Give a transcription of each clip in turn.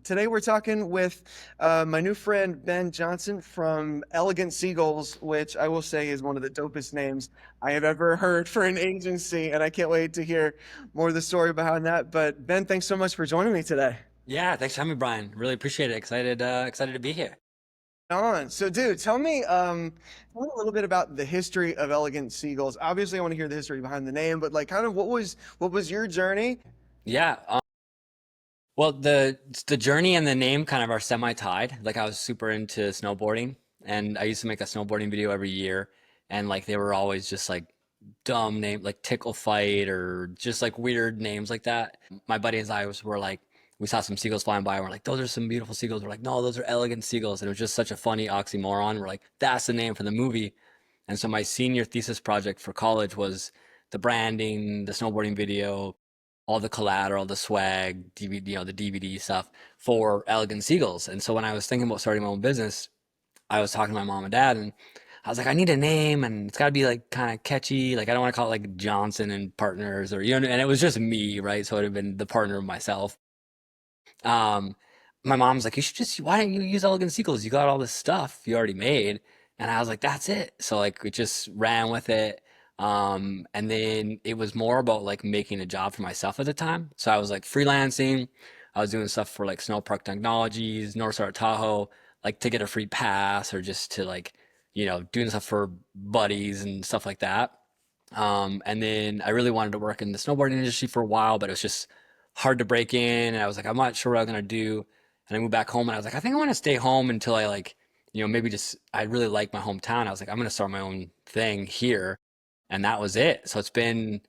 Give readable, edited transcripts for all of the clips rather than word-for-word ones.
Today we're talking with my new friend Ben Johnson from Elegant Seagulls, which I will say is one of the dopest names I have ever heard for an agency, and I can't wait to hear more of the story behind that. But Ben, thanks so much for joining me today. Yeah, thanks for having me, Brian. Really appreciate it. Excited to be here. So, dude, tell me a little bit about the history of Elegant Seagulls. Obviously, I want to hear the history behind the name, but like, kind of what was your journey? Yeah. Well, the journey and the name kind of are semi-tied. Like I was super into snowboarding, and I used to make a snowboarding video every year, and like they were always just like dumb name, like Tickle Fight or just like weird names like that. My buddies and I were like, we saw some seagulls flying by, and we're like, those are some beautiful seagulls. We're like, no, those are elegant seagulls, and it was just such a funny oxymoron. We're like, that's the name for the movie. And so my senior thesis project for college was the branding, the snowboarding video, all the collateral, the swag, DVD, the DVD stuff for Elegant Seagulls. And so when I was thinking about starting my own business, I was talking to my mom and dad, and I was like, I need a name, and it's got to be like kind of catchy. Like I don't want to call it like Johnson and Partners or and it was just me, right? So it would have been the partner of myself. Um, my mom's like, you should just, why don't you use Elegant Sequels? You got all this stuff you already made. And I was like, that's it. So like we just ran with it. And then it was more about like making a job for myself at the time. So I was like freelancing. I was doing stuff for like Snow Park Technologies, North Star Tahoe, like to get a free pass or just to like, doing stuff for buddies and stuff like that. And then I really wanted to work in the snowboarding industry for a while, but it was just hard to break in. And I was like, I'm not sure what I'm gonna do. And I moved back home and I was like, I think I want to stay home until I like, maybe just I really like my hometown. I was like, I'm gonna start my own thing here. And that was it. So it's been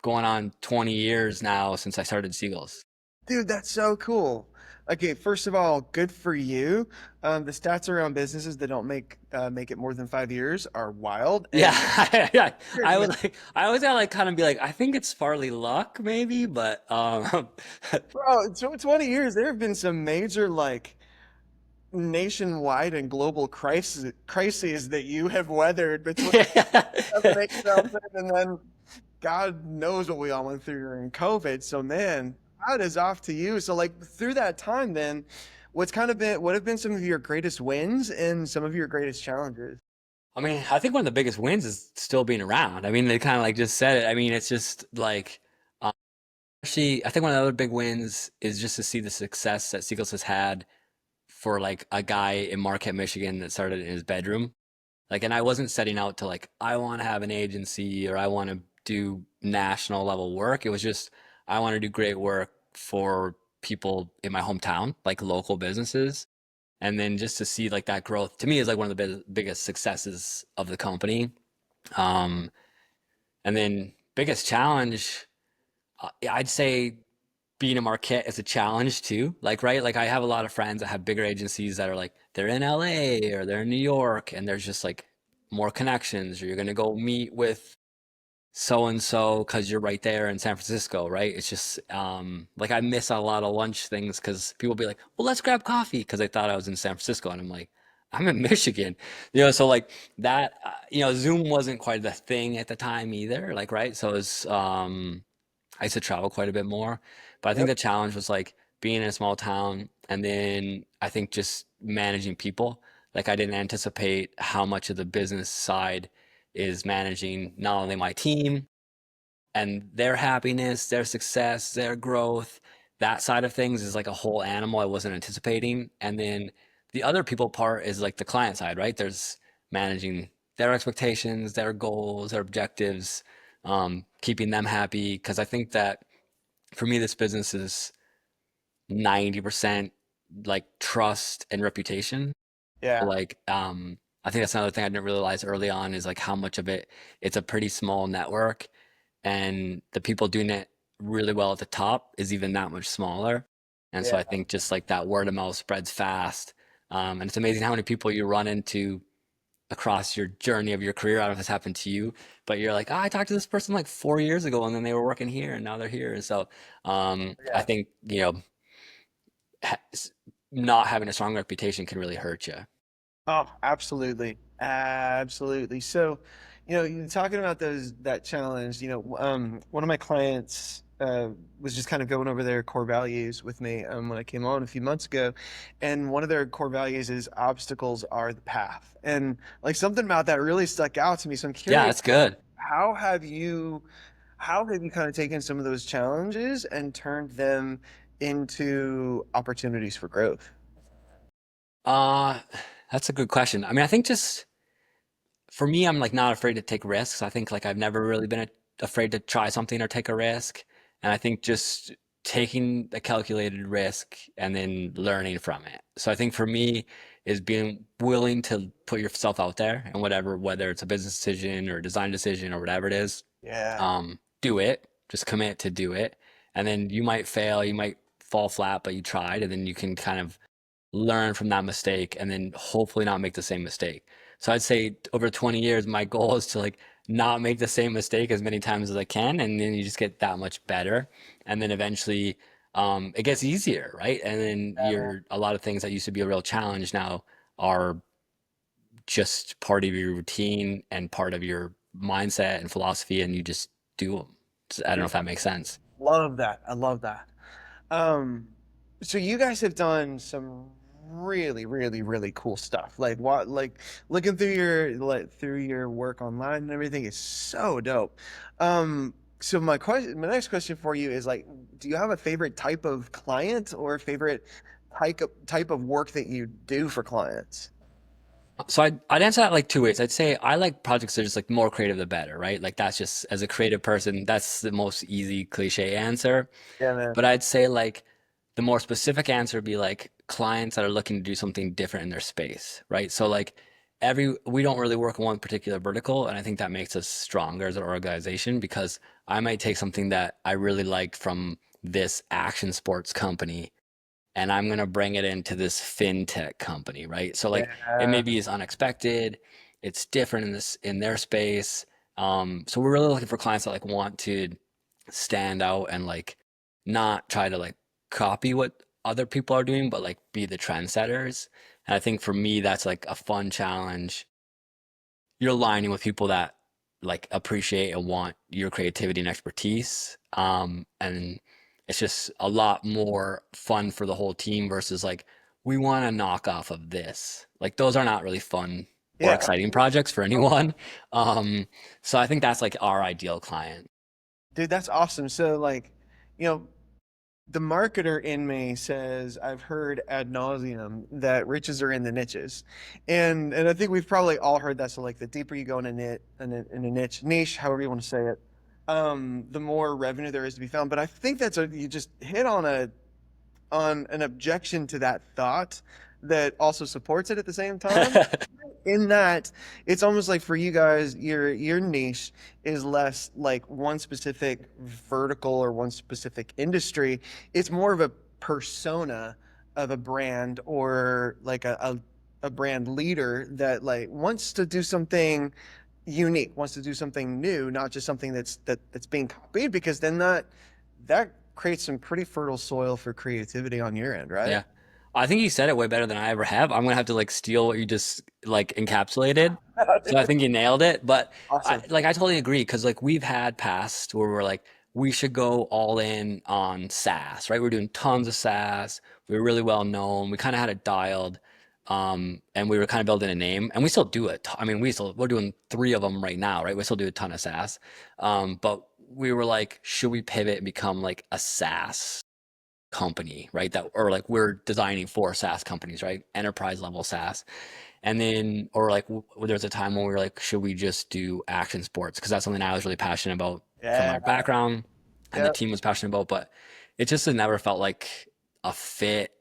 going on 20 years now since I started Seagulls. Dude, that's so cool. Okay, first of all, good for you. The stats around businesses that don't make it more than 5 years are wild. Yeah, And yeah. I man, would like I always gotta like kind of be like, I think it's partly luck, maybe, but bro, 20 years, there have been some major like nationwide and global crises that you have weathered between seven, eight, something, and then God knows what we all went through during COVID. So man, that is off to you. So like through that time, then what have been some of your greatest wins and some of your greatest challenges? I mean, I think one of the biggest wins is still being around. I mean, they kind of like just said it. I mean, it's just like, actually, I think one of the other big wins is just to see the success that Seagulls has had for like a guy in Marquette, Michigan that started in his bedroom. Like, and I wasn't setting out to like, I want to have an agency or I want to do national level work. It was just, I want to do great work for people in my hometown, like local businesses. And then just to see like that growth to me is like one of the biggest successes of the company. Um, and then biggest challenge, I'd say being a Marquette is a challenge too. Like, right? Like I have a lot of friends that have bigger agencies that are like, they're in LA or they're in New York and there's just like more connections or you're going to go meet with so and so because you're right there in San Francisco, right? It's just like I miss a lot of lunch things because people be like, well, let's grab coffee because they thought I was in San Francisco. And I'm like, I'm in Michigan, so like that, Zoom wasn't quite the thing at the time either. Like, right. So it was, I used to travel quite a bit more, but I think Yep. the challenge was like being in a small town and then I think just managing people. Like I didn't anticipate how much of the business side is managing not only my team and their happiness, their success, their growth. That side of things is like a whole animal I wasn't anticipating. And then the other people part is like the client side, right? There's managing their expectations, their goals, their objectives, keeping them happy. Because I think that for me, this business is 90% like trust and reputation. Yeah. Like, I think that's another thing I didn't realize early on is like how much of it, it's a pretty small network and the people doing it really well at the top is even that much smaller. And so Yeah. I think just like that word of mouth spreads fast. And it's amazing how many people you run into across your journey of your career. I don't know if this happened to you, but you're like, oh, I talked to this person like 4 years ago and then they were working here and now they're here. And so I Yeah. think, ha- not having a strong reputation can really hurt you. Oh, absolutely. Absolutely. So, you're talking about that challenge, one of my clients uh, was just kind of going over their core values with me when I came on a few months ago, and one of their core values is obstacles are the path, and like something about that really stuck out to me. So I'm Yeah, curious, that's good. how have you how have you kind of taken some of those challenges and turned them into opportunities for growth? Uh, that's a good question. I mean, I think just for me, I'm like not afraid to take risks. I think like I've never really been afraid to try something or take a risk. And I think just taking a calculated risk and then learning from it. So I think for me is being willing to put yourself out there and whatever, whether it's a business decision or a design decision or whatever it is, Yeah, do it. Just commit to do it. And then you might fail, you might fall flat, but you tried, and then you can kind of learn from that mistake and then hopefully not make the same mistake. So I'd say over 20 years, my goal is to like not make the same mistake as many times as I can, and then you just get that much better. And then eventually, it gets easier, right? And then yeah, you're a lot of things that used to be a real challenge now are just part of your routine and part of your mindset and philosophy, and you just do them. I don't know man. if that makes sense. Love that. I love that. Um, so you guys have done some really, really, really cool stuff. Like what, like looking through your work online and everything is so dope. So my next question for you is like, do you have a favorite type of client or a favorite type of work that you do for clients? So I'd answer that like two ways. I'd say I like projects that are just like more creative the better, right? Like that's just as a creative person, that's the most easy cliche answer. Yeah, man. But I'd say like the more specific answer would be like clients that are looking to do something different in their space, right? So like we don't really work in one particular vertical, and I think that makes us stronger as an organization because I might take something that I really liked from this action sports company and I'm going to bring it into this fintech company, right? So like it Yeah, maybe is unexpected, it's different in this in their space. So we're really looking for clients that like want to stand out and like not try to like copy what other people are doing, but like be the trendsetters. And I think for me, that's like a fun challenge. You're aligning with people that like appreciate and want your creativity and expertise. And it's just a lot more fun for the whole team versus like we want to knock off of this. Like those are not really fun or yeah, exciting projects for anyone. Um, so I think that's like our ideal client. dude, that's awesome. So like, you know, the marketer in me says I've heard ad nauseum that riches are in the niches, and I think we've probably all heard that. So like, the deeper you go in a niche, however you want to say it, the more revenue there is to be found. But I think you just hit on an objection to that thought that also supports it at the same time. In that it's almost like for you guys, your niche is less like one specific vertical or one specific industry. It's more of a persona of a brand or like a brand leader that like wants to do something unique, wants to do something new, not just something that's being copied, because then that creates some pretty fertile soil for creativity on your end, right? Yeah. I think you said it way better than I ever have. I'm gonna have to like steal what you just like encapsulated. So I think you nailed it. But Awesome. I totally agree because like we've had past where we're like we should go all in on SaaS, right? We're doing tons of SaaS. We were really well known. We kind of had it dialed. And we were kind of building a name, and we still do it. I mean, we're doing three of them right now, right? We still do a ton of SaaS. But we were like, should we pivot and become like a SaaS company, right? That or like we're designing for SaaS companies, right? Enterprise level SaaS. And then or like there's a time when we were like, should we just do action sports? Because that's something I was really passionate about from Yeah. our background and the Yep. team was passionate about, but it just had never felt like a fit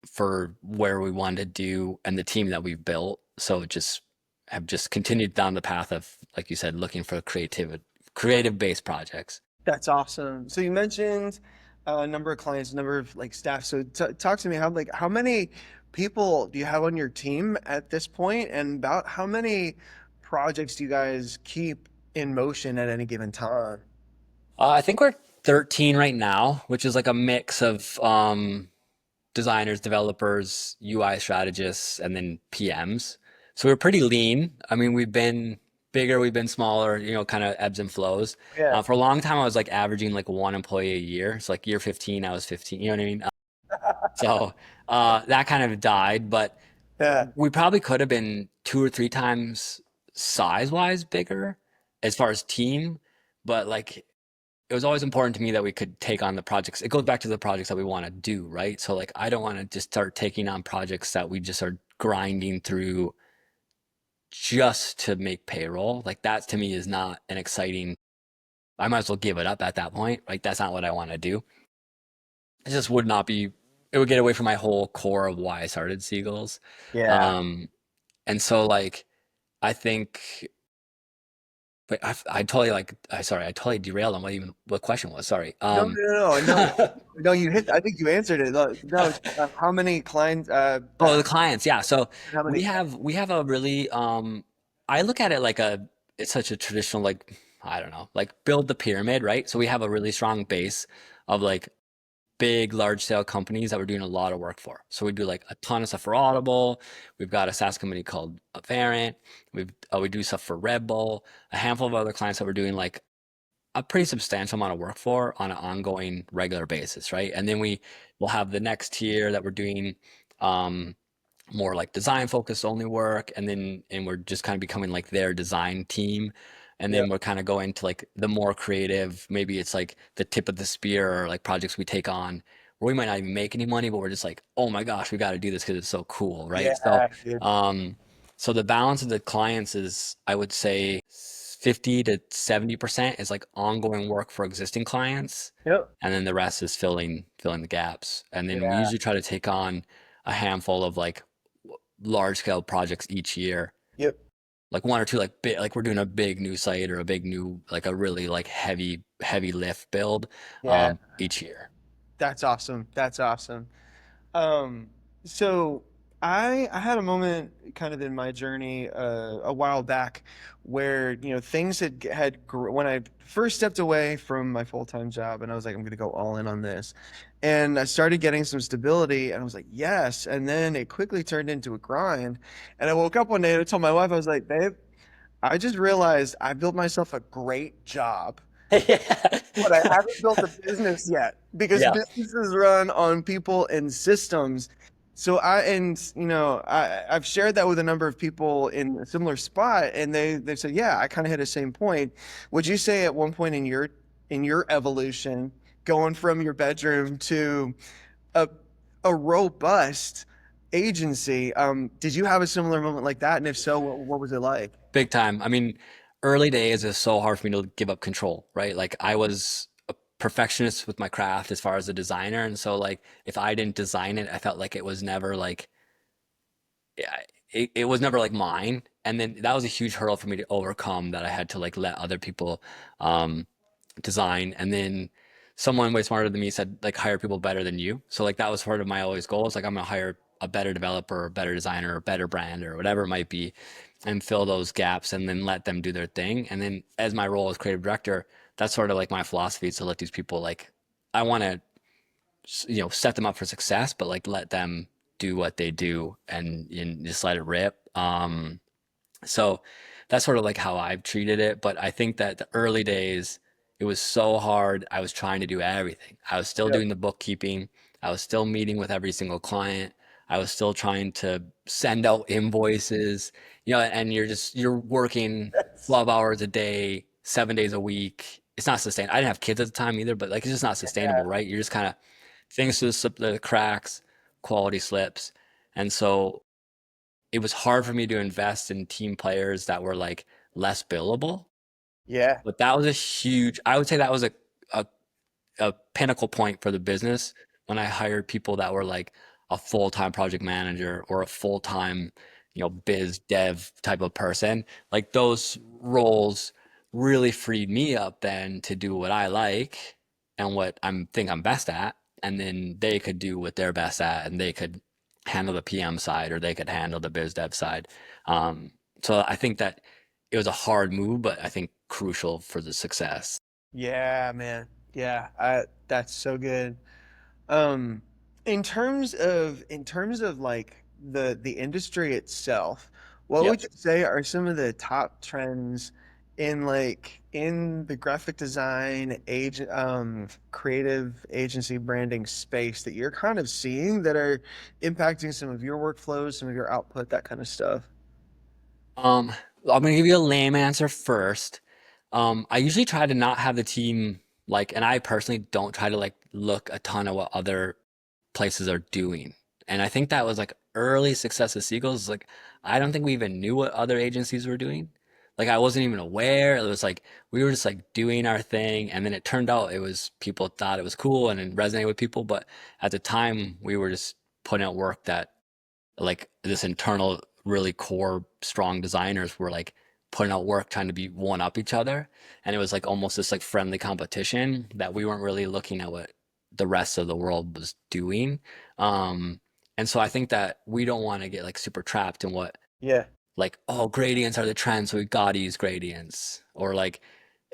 for where we wanted to do and the team that we've built. So it just have just continued down the path of, like you said, looking for creative based projects. That's awesome. So you mentioned a number of clients, a number of like staff. So talk to me how many people do you have on your team at this point, and about how many projects do you guys keep in motion at any given time? I think we're 13 right now, which is like a mix of designers, developers, UI strategists, and then PMs. So we're pretty lean. I mean, we've been bigger, we've been smaller, kind of ebbs and flows. Yeah. For a long time, I was like averaging like one employee a year. So like year 15, I was 15, you know what I mean? So that kind of died, but Yeah. we probably could have been two or three times size-wise bigger as far as team, but like it was always important to me that we could take on the projects. It goes back to the projects that we want to do, right? So like I don't want to just start taking on projects that we just are grinding through just to make payroll. Like that to me is not an exciting. I might as well give it up at that point. Like that's not what I want to do. It just would not be. It would get away from my whole core of why I started Seagulls. Yeah. Um, and so like I think. But I totally like. I sorry. I totally derailed on what question was. Sorry. No, no, no, no, no. No, you hit. I think you answered it. No, how many clients? Oh, the clients, yeah. So How many? we have a really I look at it like it's such a traditional like I don't know, like build the pyramid, right? So we have a really strong base of like big large scale companies that we're doing a lot of work for. So we do like a ton of stuff for Audible. We've got a SaaS company called Variant. We do stuff for Red Bull, a handful of other clients that we're doing like a pretty substantial amount of work for on an ongoing regular basis, right? And then we will have the next tier that we're doing um, more like design focused only work, and we're just kind of becoming like their design team. And Yeah, then we're kind of going to like the more creative, maybe it's like the tip of the spear or like projects we take on where we might not even make any money, but we're just like, oh my gosh, we got to do this because it's so cool, right? So yeah, dude. um, so the balance of the clients is, I would say, 50 to 70% is like ongoing work for existing clients, Yep. and then the rest is filling the gaps. And then we Yeah. usually try to take on a handful of like large scale projects each year, Yep. like one or two like big, like we're doing a big new site or a big new like a really like heavy lift build Yeah. each year. That's awesome. That's awesome. Um, so I had a moment kind of in my journey a while back where things when I first stepped away from my full-time job and I was like I'm going to go all in on this, and I started getting some stability and I was like yes, and then it quickly turned into a grind, and I woke up one day and I told my wife I was like babe, I just realized I built myself a great job, but I haven't built a business yet because Yeah. businesses run on people and systems. So I've shared that with a number of people in a similar spot, and they've said, yeah, I kind of had the same point. Would you say at one point in your evolution, going from your bedroom to a a robust agency, did you have a similar moment like that? And if so, what was it like? Big time. I mean, early days is so hard for me to give up control, right? Like I was a perfectionist with my craft as far as a designer, and so like if I didn't design it, I felt like it was never like yeah, it was never like mine. And then that was a huge hurdle for me to overcome that I had to like let other people um design. And then someone way smarter than me said like hire people better than you. So like that was part of my always goal. It's like I'm gonna hire a better developer, a better designer, a better brand, or whatever it might be, and fill those gaps and then let them do their thing. And then as my role as creative director, that's sort of like my philosophy is to let these people like I want to set them up for success, but like let them do what they do and just let it rip. So that's sort of like how I've treated it. But I think that the early days, it was so hard. I was trying to do everything. I was still Yep. doing the bookkeeping. I was still meeting with every single client. I was still trying to send out invoices, and you're working Yes. 12 hours a day, 7 days a week. It's not sustainable. I didn't have kids at the time either, but like it's just not sustainable, Yeah. right? You're just kind of things to slip the cracks, quality slips. And so it was hard for me to invest in team players that were like less billable. Yeah. But that was a huge, I would say that was a, a pinnacle point for the business when I hired people that were like a full-time project manager or a full-time, biz dev type of person. Like those roles really freed me up then to do what I like and what I'm best at. And then they could do what they're best at and they could handle the PM side or they could handle the biz dev side. So I think that it was a hard move, but I think crucial for the success. Yeah, man. Yeah, that's so good. Um, in terms of like the industry itself, What Yep. would you say are some of the top trends in in the graphic design creative agency branding space that you're kind of seeing that are impacting some of your workflows, some of your output, that kind of stuff? Um, I'm gonna give you a lame answer first. I usually try to not have the team like, and I personally don't try to like look a ton at what other places are doing. And I think that was like early success of Seagulls. Like, I don't think we even knew what other agencies were doing. Like, I wasn't even aware. It was like we were just like doing our thing, and then it turned out it was people thought it was cool and it resonated with people. But at the time, we were just putting out work that like this internal really core strong designers were like putting out work trying to be one up each other, and it was like almost this like friendly competition that we weren't really looking at what the rest of the world was doing. um and so I think that we don't want to get like super trapped in what Yeah. like, oh, gradients are the trend, so we gotta use gradients, or like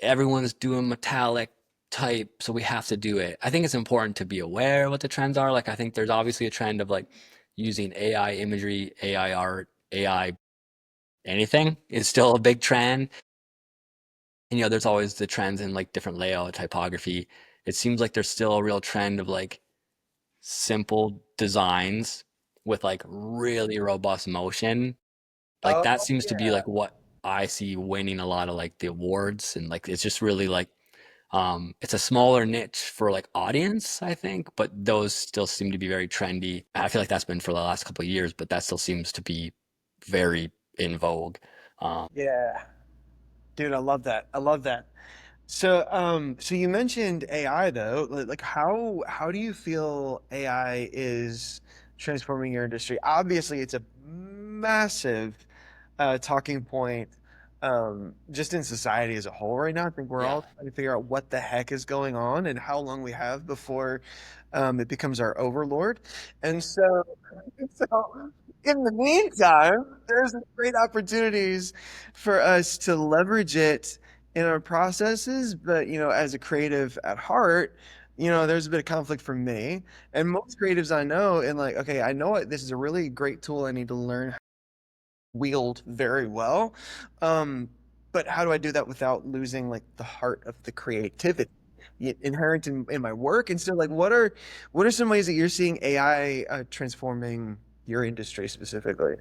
everyone's doing metallic type, so we have to do it. I think it's important to be aware of what the trends are. Like, I think there's obviously a trend of like using AI imagery, AI art, AI anything is still a big trend. And there's always the trends in like different layout typography. It seems like there's still a real trend of like simple designs with like really robust motion. Like Oh that seems to be yeah. like what I see winning a lot of like the awards, and like it's just really like it's a smaller niche for like audience, I think, but those still seem to be very trendy. I feel like that's been for the last couple of years, but that still seems to be very in vogue. Um, Yeah. Dude, I love that. I love that. So, so you mentioned AI though. Like, how do you feel AI is transforming your industry? Obviously, it's a massive talking point, just in society as a whole right now. I think we're yeah. all trying to figure out what the heck is going on and how long we have before it becomes our overlord. And so, so in the meantime, there's great opportunities for us to leverage it in our processes, but as a creative at heart, there's a bit of conflict for me and most creatives I know, and like, okay, I know this is a really great tool I need to learn how to wield very well. Um, but how do I do that without losing like the heart of the creativity inherent in my work? And so like what are some ways that you're seeing AI transforming your industry specifically?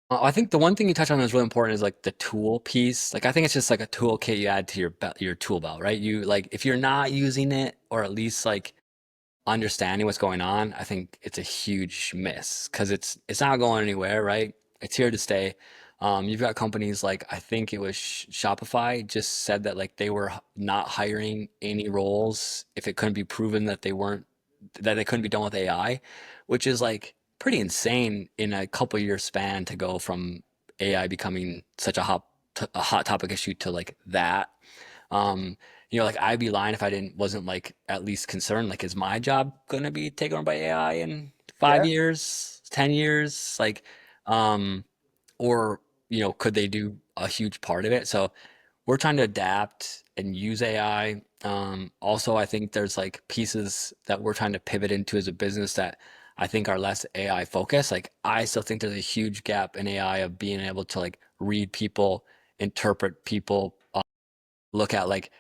I think the one thing you touch on is really important is like the tool piece. Like I think it's just like a toolkit you add to your tool belt, right? You like if you're not using it, or at least like understanding what's going on, I think it's a huge miss because it's not going anywhere, right? It's here to stay. You've got companies like I think it was Shopify just said that like they were not hiring any roles if it couldn't be proven that they couldn't be done with AI, which is like pretty insane in a couple year span to go from AI becoming such a hot topic issue to like that. um, like I'd be lying if I didn't wasn't like at least concerned. Like, is my job gonna be taken over by AI in five Yeah. years, 10 years? Like, um, or could they do a huge part of it? So we're trying to adapt and use AI. Also, I think there's like pieces that we're trying to pivot into as a business that I think are less AI focused. Like, I still think there's a huge gap in AI of being able to like read people, interpret people, look at like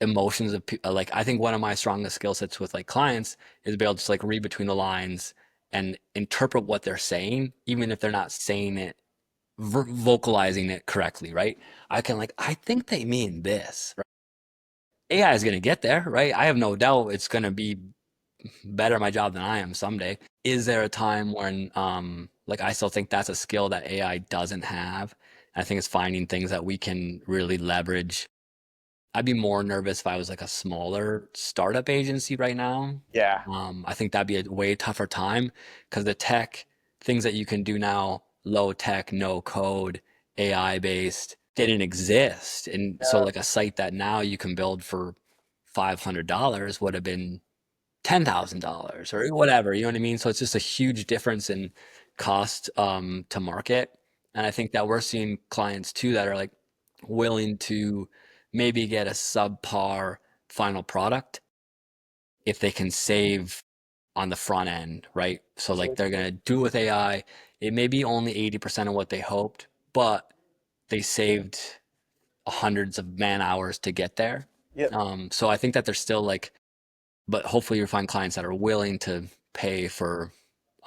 emotions of people. Like I think one of my strongest skill sets with like clients is to be able to just like read between the lines and interpret what they're saying, even if they're not saying it, vocalizing it correctly, right? I can like, I think they mean this, right? AI is going to get there, right? I have no doubt it's going to be better at my job than I am someday. Is there a time when, like, I still think that's a skill that AI doesn't have? I think it's finding things that we can really leverage. I'd be more nervous if I was like a smaller startup agency right now. Yeah. I think that'd be a way tougher time because the tech things that you can do now, low tech, no code, AI based, didn't exist. And so Yeah. like a site that now you can build for $500 would have been $10,000 or whatever, you know what I mean? So it's just a huge difference in cost to market. And I think that we're seeing clients too that are like willing to maybe get a subpar final product if they can save on the front end, right? So like they're gonna do it with AI. It may be only 80% of what they hoped, but they saved hundreds of man hours to get there. Yep. So I think that there's still like, but hopefully you find clients that are willing to pay for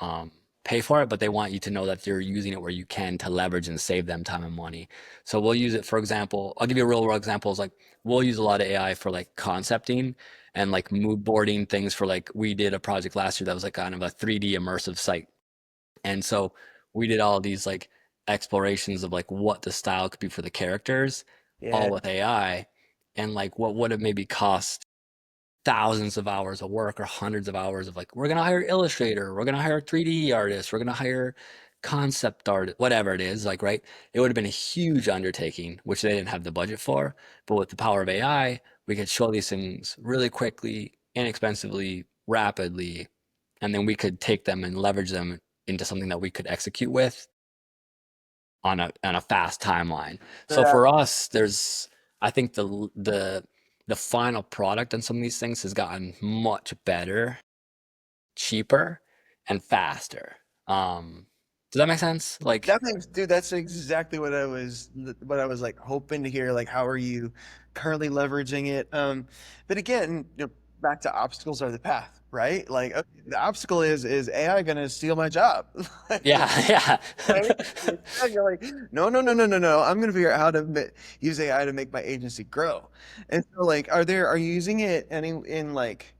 um, pay for it, but they want you to know that you're using it where you can to leverage and save them time and money. So we'll use it, for example, I'll give you a real world example. Is like we'll use a lot of AI for like concepting and like mood boarding things for like we did a project last year that was like kind of a 3D immersive site. And so we did all these like explorations of like what the style could be for the characters, Yeah. all with AI, and like what would have maybe cost thousands of hours of work or hundreds of hours of like we're gonna hire illustrator, we're gonna hire 3D artists, we're gonna hire concept art, whatever it is, like right, it would have been a huge undertaking which they didn't have the budget for. But with the power of AI we could show these things really quickly, inexpensively, rapidly, and then we could take them and leverage them into something that we could execute with on a fast timeline. So Yeah. for us, there's I think the final product on some of these things has gotten much better, cheaper, and faster. Does that make sense? Like, That makes, dude, that's exactly what I was like hoping to hear. Like, how are you currently leveraging it? But again, back to obstacles are the path, right? Like, okay, the obstacle is AI gonna steal my job? yeah, yeah. Right? Instead, you're like, no, no, no, no, no, no. I'm gonna figure out how to use AI to make my agency grow. And so, like, are you using it in like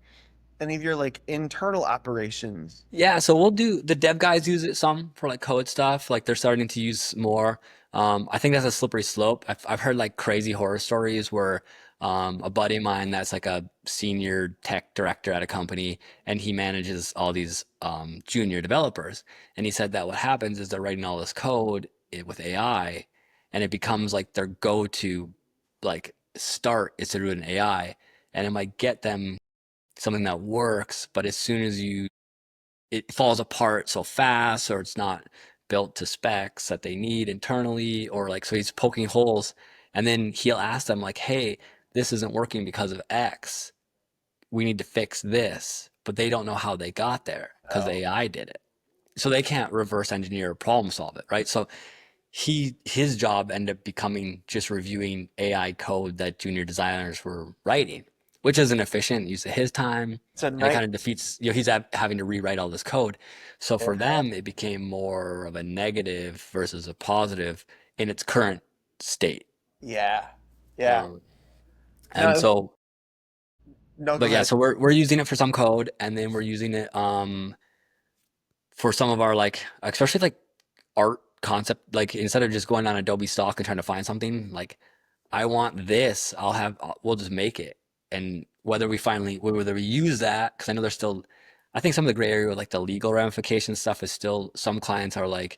any of your like internal operations? Yeah, so we'll do the dev guys use it some for like code stuff. Like they're starting to use more. I think that's a slippery slope. I've heard like crazy horror stories where a buddy of mine that's like a senior tech director at a company and he manages all these junior developers. And he said that what happens is they're writing all this code with AI and it becomes like their go-to like start is to do an AI and it might get them something that works, but as soon as it falls apart so fast or it's not built to specs that they need internally or like so he's poking holes and then he'll ask them like hey this isn't working because of X, we need to fix this, but they don't know how they got there because the Oh, AI did it, so they can't reverse engineer or problem solve it, right? So his job ended up becoming just reviewing AI code that junior designers were writing, which isn't efficient use of his time, it's a and it kind night. of defeats, he's having to rewrite all this code. So for them, it became more of a negative versus a positive in its current state. Yeah, yeah. Um, and No, so, no, go but yeah, ahead. so we're using it for some code, and then we're using it for some of our like, especially like art concept, like instead of just going on Adobe stock and trying to find something like I want this, we'll just make it. And whether we use that, because I know there's still, I think some of the gray area with like the legal ramification stuff is still, some clients are like,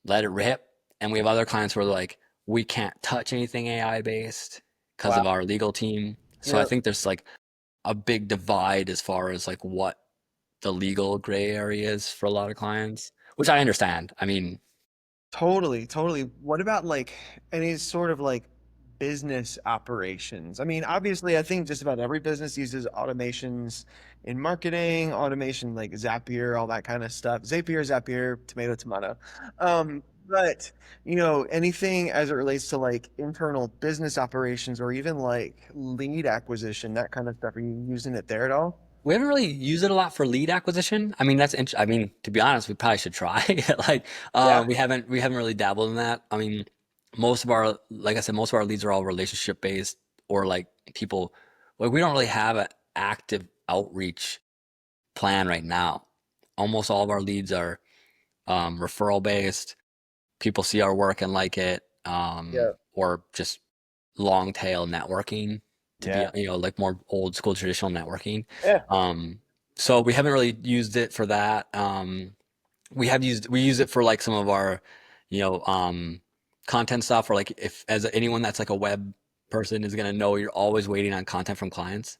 let it rip. And we have other clients where they're like, we can't touch anything AI based because Wow. of our legal team. So I Yeah, think there's like a big divide as far as like what the legal gray area is for a lot of clients, which I understand. I mean, totally, totally. What about like any sort of like business operations? I mean, obviously, I think just about every business uses automations in marketing, automation like Zapier, all that kind of stuff. Zapier, tomato, tomato. But anything as it relates to like internal business operations or even like lead acquisition, that kind of stuff. Are you using it there at all? we haven't really used it a lot for lead acquisition. I mean, I mean, to be honest, we probably should try. Like, Yeah. we haven't really dabbled in that. I mean, like I said, most of our leads are all relationship based or like people. Like, we don't really have an active outreach plan right now. Almost all of our leads are referral based. People see our work and like it, Yeah. or just long tail networking to be, Yeah. like more old school traditional networking. Yeah. Um, so we haven't really used it for that. We use it for like some of our, you know, um, content stuff or like if as anyone that's like a web person is gonna know you're always waiting on content from clients.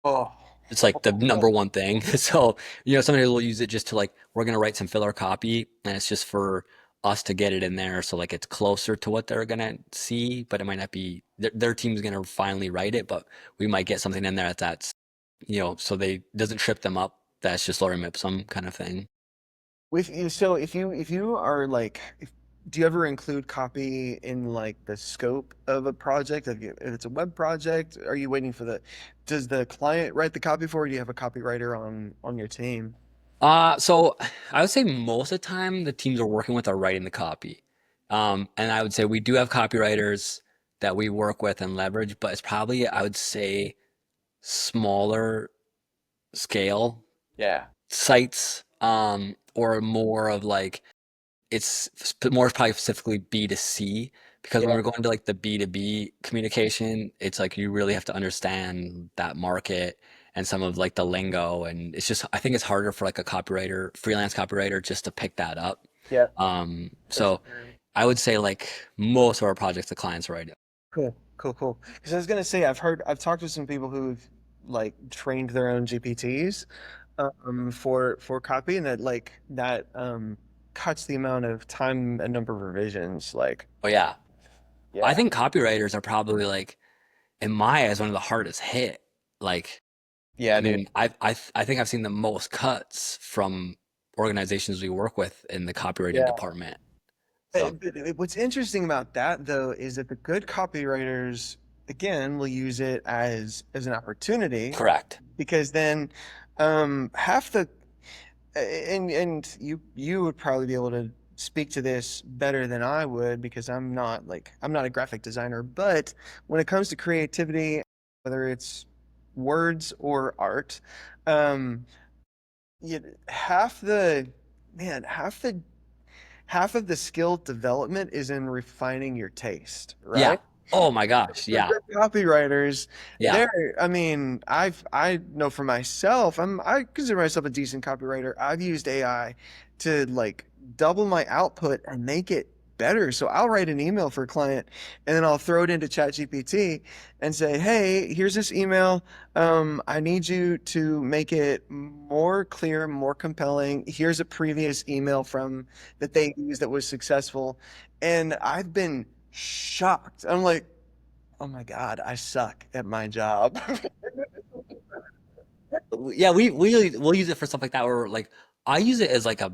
Oh. It's like the number one thing. So, somebody will use it just to like, we're gonna write some filler copy and it's just for us to get it in there. So like it's closer to what they're gonna see, but it might not be their team's gonna finally write it, but we might get something in there that's, so they doesn't trip them up. That's just lorem ipsum kind of thing. With you, so if you are like, do you ever include copy in like the scope of a project? If it's a web project, are you waiting for does the client write the copy for you? Do you have a copywriter on your team? So I would say most of the time the teams we're working with are writing the copy. And I would say we do have copywriters that we work with and leverage, but it's probably, I would say, smaller scale Yeah. sites, or more of like more probably specifically B2C, because when Yeah. we're going to like the B2B communication, it's like you really have to understand that market and some of like the lingo, and it's just I think it's harder for like a copywriter, freelance copywriter, just to pick that up. Yeah. For So sure. I would say like most of our projects, the clients right now. Cool. Cool. Cool. Because I was gonna say, I've talked to some people who've like trained their own GPTs for copy, and that cuts the amount of time and number of revisions. Like, Oh yeah, I yeah. think copywriters are probably like in my eyes one of the hardest hit. Like Yeah, I dude. mean, I think I've seen the most cuts from organizations we work with in the copywriting Yeah. department. So What's interesting about that though is that the good copywriters again will use it as an opportunity correct. because then half the and you would probably be able to speak to this better than I would because I'm not a graphic designer, but when it comes to creativity, whether it's words or art, um, you, half the man, half of the skill development is in refining your taste, Yeah. right? Oh my gosh. For Yeah. good copywriters, Yeah. I mean, I know for myself, I consider myself a decent copywriter. I've used AI to like double my output and make it better. So I'll write an email for a client and then I'll throw it into ChatGPT and say, hey, here's this email. I need you to make it more clear, more compelling. Here's a previous email from that they used that was successful. And I've been shocked. I'm like, oh my God, I suck at my job. Yeah, we'll use it for stuff like that where like I use it as like a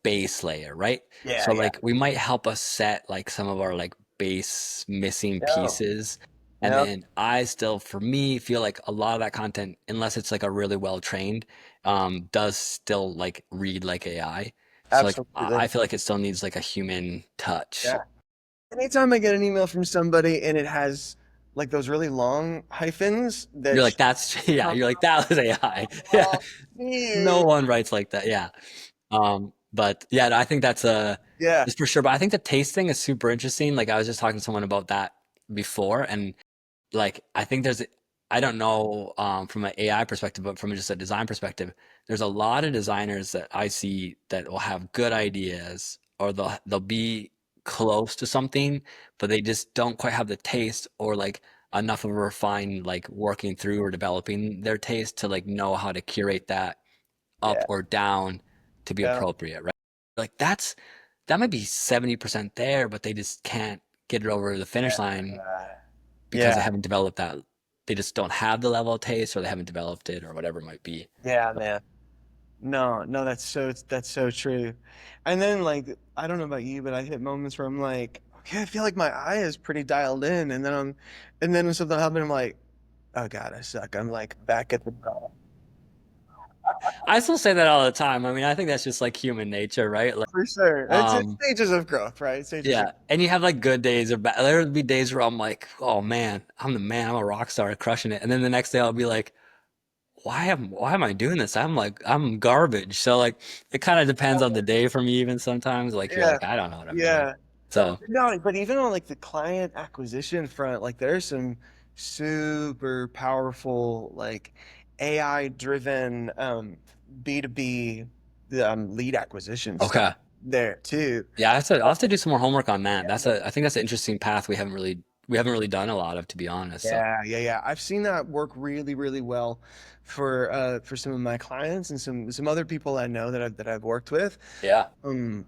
base layer, right? Yeah, So yeah. like we might help us set like some of our like base missing Yeah. pieces. And Yep. then I still, for me, feel like a lot of that content, unless it's like a really well trained, does still like read like AI. So like I Absolutely. feel like it still needs like a human touch. Yeah. Anytime I get an email from somebody and it has like those really long hyphens You're that like, that's yeah, you're like that was AI. Yeah. oh, No dude. one writes like that. Yeah. But yeah, I think that's a Yeah. just for sure. But I think the taste thing is super interesting. Like I was just talking to someone about that before, and like I think I don't know from an AI perspective, but from just a design perspective, there's a lot of designers that I see that will have good ideas or they'll be close to something, but they just don't quite have the taste or like enough of a refined like working through or developing their taste to like know how to curate that up Yeah. or down to be Yeah. appropriate, right? Like that might be 70% there, but they just can't get it over the finish line because they Yeah. haven't developed that. They just don't have the level of taste or they haven't developed it or whatever it might be. Yeah, man. No, no, that's so true. And then like I don't know about you, but I hit moments where I'm like, okay, I feel like my eye is pretty dialed in, and then when something happens, I'm like, oh God, I suck. I'm like back at the top. I still say that all the time. I mean, I think that's just like human nature, right? Like, For sure. It's um, stages of growth, right? Stages of yeah. And you have like good days or bad. There'll be days where I'm like, oh man, I'm the man. I'm a rock star, crushing it. And then the next day I'll be like, why am I doing this? I'm like I'm garbage. So like it kind of depends on the day for me even sometimes. Like you're yeah, like I don't know what I'm doing. yeah. So No, but even on like the client acquisition front, like there's some super powerful like AI driven B2B lead acquisition stuff okay. there too. Yeah, I'll have to do some more homework on that. I think that's an interesting path we haven't really done a lot of, to be honest. So Yeah, yeah, yeah. I've seen that work really, really well for some of my clients and some other people I know that I've worked with. yeah. Um,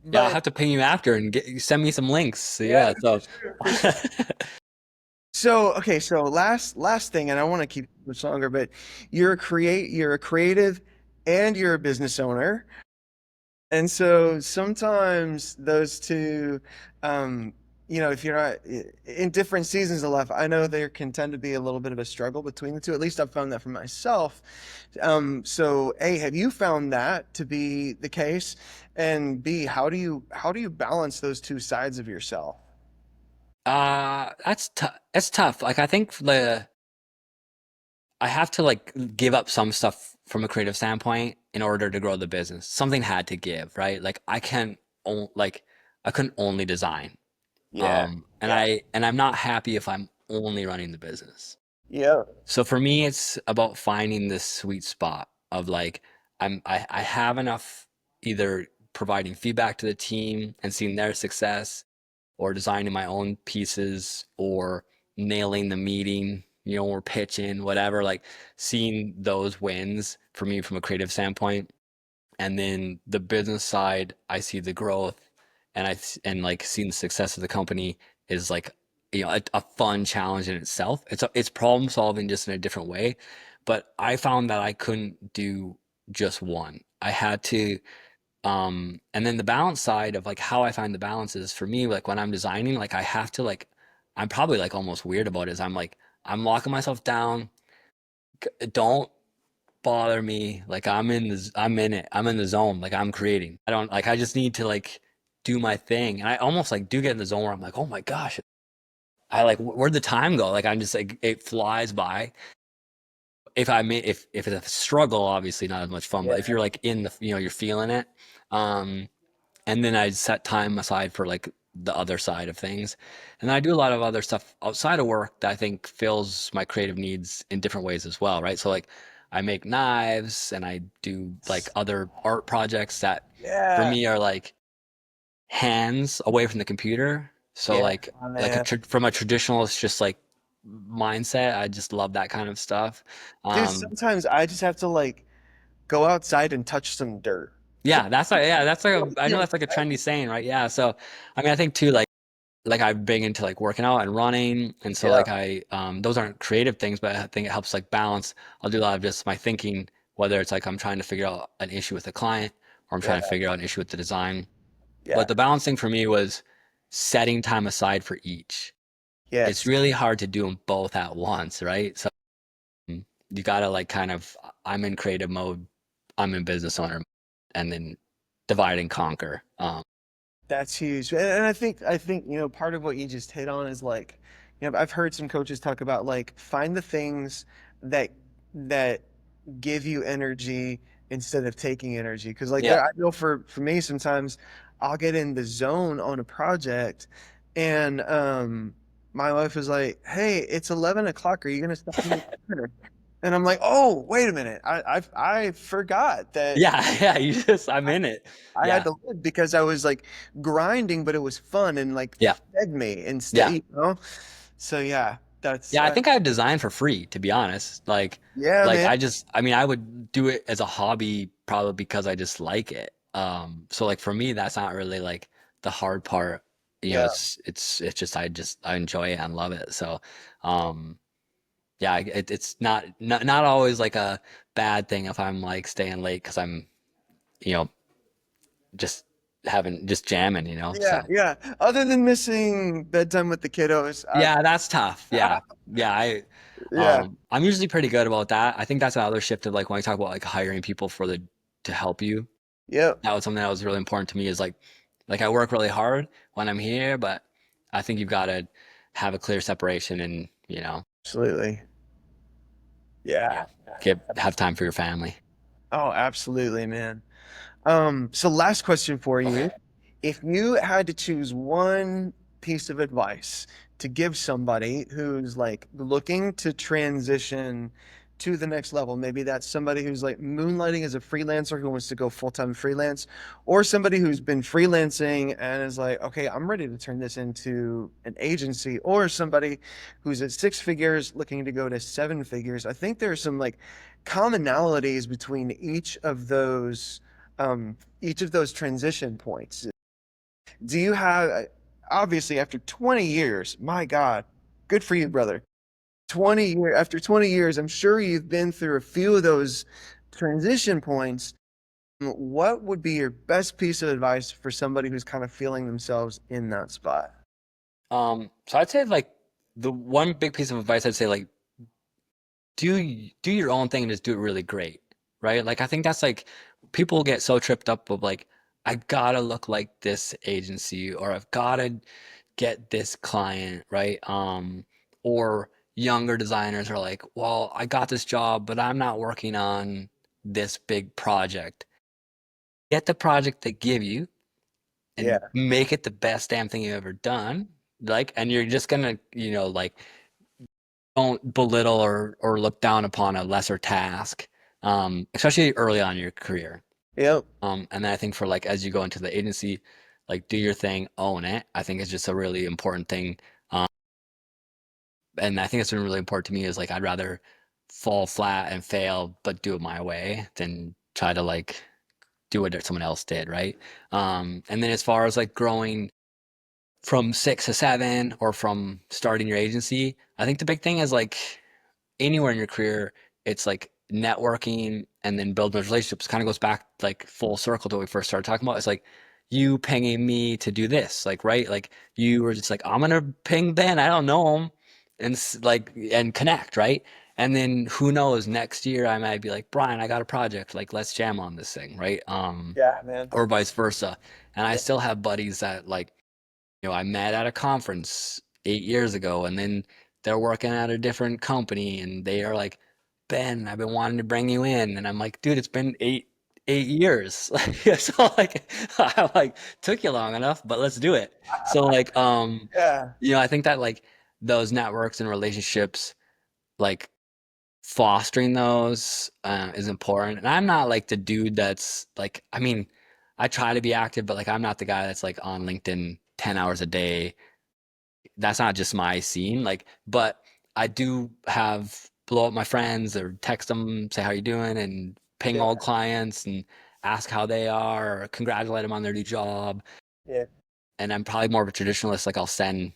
Yeah, I'll but have to ping you after and send me some links. So, yeah, yeah, for so sure, for sure. So okay, so last thing, and I want to keep it much longer, but you're a creative and you're a business owner. And so sometimes those two, um, if you're not in different seasons of life, I know there can tend to be a little bit of a struggle between the two. At least I've found that for myself. So A, have you found that to be the case? And B, how do you balance those two sides of yourself? That's tough. Like I think I have to like give up some stuff from a creative standpoint in order to grow the business. Something had to give, right? Like I couldn't only design. Yeah, yeah, And I'm not happy if I'm only running the business. yeah. So for me, it's about finding this sweet spot of like I have enough either providing feedback to the team and seeing their success, or designing my own pieces, or nailing the meeting, or pitching, whatever, like seeing those wins for me from a creative standpoint. And then the business side, I see the growth, and like seeing the success of the company is like, a fun challenge in itself. It's problem solving just in a different way. But I found that I couldn't do just one. I had to, and then the balance side of like how I find the balance is for me, like when I'm designing, like I have to like, I'm probably like almost weird about it, is I'm like, I'm locking myself down. Don't bother me. Like I'm in it. I'm in the zone. Like I'm creating. I don't like, I just need to like do my thing. And I almost like do get in the zone where I'm like, oh my gosh, I like, where'd the time go? Like I'm just like, it flies by. If it's a struggle, obviously not as much fun, but if Yeah. you're like in the, you're feeling it. Um, and then I set time aside for like the other side of things. And I do a lot of other stuff outside of work that I think fills my creative needs in different ways as well, right? So like I make knives, and I do like other art projects that for Yeah. me are like hands away from the computer. So Yeah, like man. from a traditionalist just like mindset, I just love that kind of stuff. Dude, Um, sometimes I just have to like go outside and touch some dirt. yeah, that's like I know Yeah, that's like a trendy saying, right? Yeah. So I mean I think too, like I'm big into like working out and running, and so yeah, like those aren't creative things, but I think it helps like balance. I'll do a lot of just my thinking, whether it's like I'm trying to figure out an issue with a client, or I'm yeah, trying to figure out an issue with the design. yeah. But the balance thing for me was setting time aside for each. It's Yes, really hard to do them both at once, right? So you gotta like kind of, I'm in creative mode, I'm in business owner, and then divide and conquer. that's huge. And I think, part of what you just hit on is like, I've heard some coaches talk about like find the things that that give you energy instead of taking energy. Because like Yeah. I know for me sometimes I'll get in the zone on a project and my wife is like, "Hey, it's 11 o'clock. Are you gonna stop me dinner?" And I'm like, "Oh, wait a minute. I forgot that Yeah, yeah, I'm I, in it. I had Yeah, to live because I was like grinding, but it was fun and like yeah, fed me instead, yeah. So yeah, that's Yeah, I think I design for free, to be honest. yeah, Like man. I mean, I would do it as a hobby probably because I just like it. So like for me, that's not really like the hard part. Yeah, It's just I enjoy it and love it. So, um, yeah, it's not always like a bad thing if I'm like staying late because I'm, you know, just just jamming, yeah, so. yeah. Other than missing bedtime with the kiddos, Yeah, that's tough. Yeah. Yeah, yeah, I'm usually pretty good about that. I think that's another shift of like when I talk about like hiring people to help you. yep, That was something that was really important to me, is like I work really hard when I'm here, but I think you've got to have a clear separation, and, absolutely. Yeah. yeah, have time for your family. Oh, absolutely, man. So last question for Okay. you. If you had to choose one piece of advice to give somebody who's like looking to transition to the next level, maybe that's somebody who's like moonlighting as a freelancer who wants to go full-time freelance, or somebody who's been freelancing and is like, okay, I'm ready to turn this into an agency, or somebody who's at six figures looking to go to seven figures. I think there's some like commonalities between each of those transition points. Do you have, obviously after 20 years, my God, good for you, brother. After 20 years, I'm sure you've been through a few of those transition points. What would be your best piece of advice for somebody who's kind of feeling themselves in that spot? So I'd say like the one big piece of advice I'd say like do your own thing and just do it really great, right? Like I think that's like people get so tripped up with like I gotta look like this agency or I've gotta get this client, right? Or younger designers are like, well, I got this job, but I'm not working on this big project. Get the project they give you and Yeah, make it the best damn thing you've ever done. Like, and you're just gonna, like don't belittle or look down upon a lesser task, especially early on in your career. yep, And then I think for like as you go into the agency, like do your thing, own it. I think it's just a really important thing. Um, and I think it's been really important to me is like I'd rather fall flat and fail, but do it my way than try to like do what someone else did, right? And then as far as like growing from 6 to 7 or from starting your agency, I think the big thing is like anywhere in your career, it's like networking and then building those relationships. Kind of goes back like full circle to what we first started talking about. It's like you pinging me to do this, like right, like you were just like I'm gonna ping Ben, I don't know him, and like and connect, right? And then who knows, next year I might be like Brian, I got a project, like let's jam on this thing, right? yeah, man. Or vice versa. And I Yeah, still have buddies that like I met at a conference 8 years ago, and then they're working at a different company, and they are like, Ben, I've been wanting to bring you in, and I'm like, dude, it's been eight years. So like, I like took you long enough, but let's do it. So like, yeah, I think that like those networks and relationships, like fostering those, is important. And I'm not like the dude that's like, I mean, I try to be active, but like I'm not the guy that's like on LinkedIn 10 hours a day. That's not just my scene. Like, but I do have blow up my friends or text them, say how you doing, and ping yeah, old clients and ask how they are, or congratulate them on their new job. yeah. And I'm probably more of a traditionalist. Like I'll send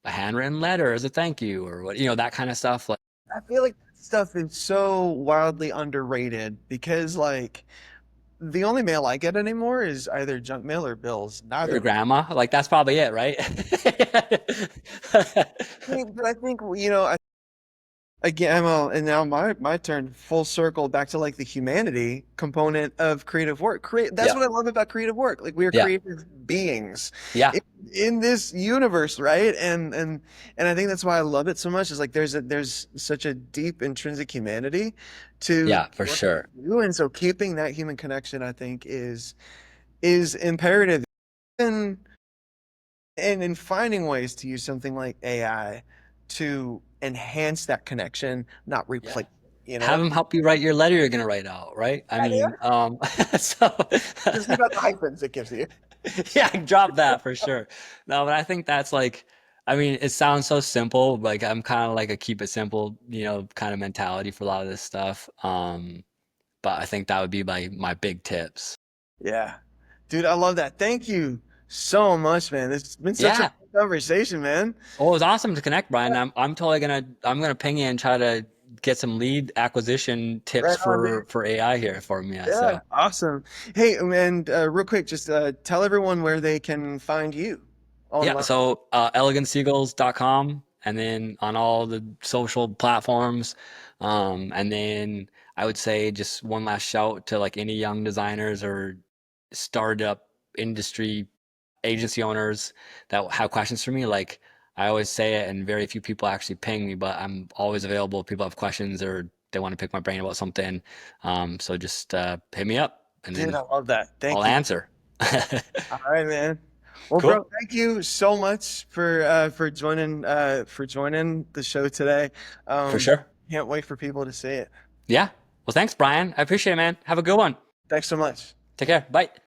a handwritten letter as a thank you or what, that kind of stuff. Like I feel like that stuff is so wildly underrated because, like, the only mail I get anymore is either junk mail or bills. Neither your of which. grandma, like that's probably it, right? But I think, again, well, and now my turn, full circle back to like the humanity component of creative work. That's Yeah, what I love about creative work. Like we are yeah, creative beings yeah, in, in this universe, right? And I think that's why I love it so much. Is like there's such a deep intrinsic humanity to yeah, for what we sure. do, and so keeping that human connection, I think, is imperative. And in finding ways to use something like AI to enhance that connection, not Yeah. replace it, you Have know? them help you write your letter you're gonna write out, right? I Yeah, yeah. mean, so Just leave out the hyphens it gives you. yeah, drop that for sure. No, but I think that's like, I mean, it sounds so simple. Like I'm kind of like a keep it simple, kind of mentality for a lot of this stuff. But I think that would be my big tips. Yeah. Dude, I love that. Thank you so much, man. This has been such a Yeah. fun conversation, man. Well, it was awesome to connect, Brian. I'm totally I'm gonna ping you and try to get some lead acquisition tips Right on, dude. for AI here for me. Yeah, So awesome. Hey, and real quick, just tell everyone where they can find you yeah, online. so elegantseagulls.com and then on all the social platforms. And then I would say just one last shout to like any young designers or startup industry agency owners that have questions for me. Like I always say it, and very few people actually ping me, but I'm always available if people have questions or they want to pick my brain about something. So just hit me up and Dude, then I love that. I'll Thank you. answer. All right, man. Well, bro, Cool. thank you so much for joining the show today. For Um, sure. can't wait for people to see it. Yeah. Well, thanks, Brian. I appreciate it, man. Have a good one. Thanks so much. Take care. Bye.